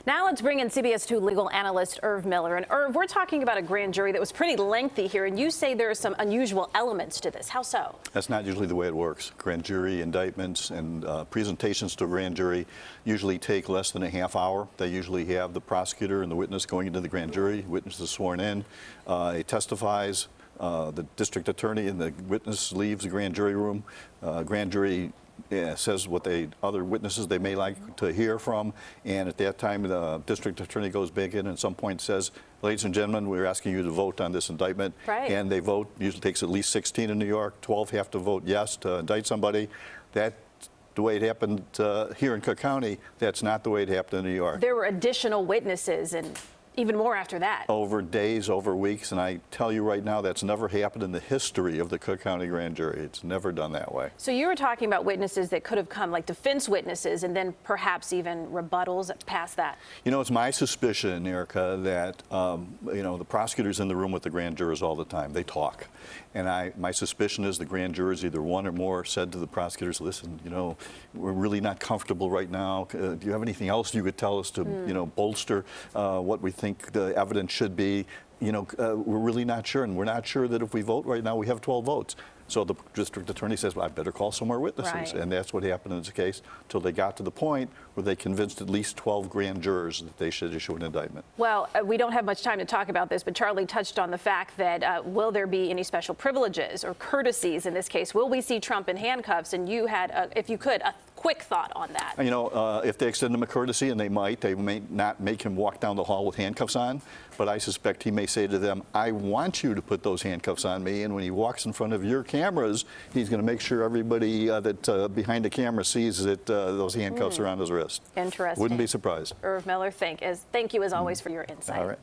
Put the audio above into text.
Now let's bring in CBS 2 legal analyst Irv Miller. And Irv, we're talking about a grand jury that was pretty lengthy here, and you say there are some unusual elements to this. How so? That's not usually the way it works. Grand jury indictments and presentations to a grand jury usually take less than a half hour. They usually have the prosecutor and the witness going into the grand jury. Witness is sworn in. He testifies. The district attorney and the witness leaves the grand jury room. Grand jury says what other witnesses they may like to hear from, and at that time the district attorney goes back in and at some point says, ladies and gentlemen, we're asking you to vote on this indictment. Right. And they vote. Usually takes at least 16 in New York. 12 have to vote yes to indict somebody. That's the way it happened here in Cook County. That's not the way it happened in New York. There were additional witnesses and even more after that. Over days, over weeks, and I tell you right now, that's never happened in the history of the Cook County grand jury. It's never done that way. So you were talking about witnesses that could have come, like defense witnesses, and then perhaps even rebuttals past that. You know, it's my suspicion, Erica, that the prosecutors in the room with the grand jurors all the time. They talk, and my suspicion is the grand jurors, either one or more, said to the prosecutors, "Listen, we're really not comfortable right now. Do you have anything else you could tell us to, bolster what we think the evidence should be? We're really not sure, and we're not sure that if we vote right now, we have 12 votes." So the district attorney says, well, I better call some more witnesses. Right. And that's what happened in this case, until they got to the point where they convinced at least 12 grand jurors that they should issue an indictment. Well, we don't have much time to talk about this, but Charlie touched on the fact that will there be any special privileges or courtesies in this case? Will we see Trump in handcuffs? And you had, if you could, a quick thought on that. If they extend him a courtesy, and they may not make him walk down the hall with handcuffs on, but I suspect he may say to them, I want you to put those handcuffs on me, and when he walks in front of your cameras, he's going to make sure everybody that behind the camera sees that those handcuffs are on his wrist. Interesting. Wouldn't be surprised. Irv Miller, thank you as always for your insight. All right.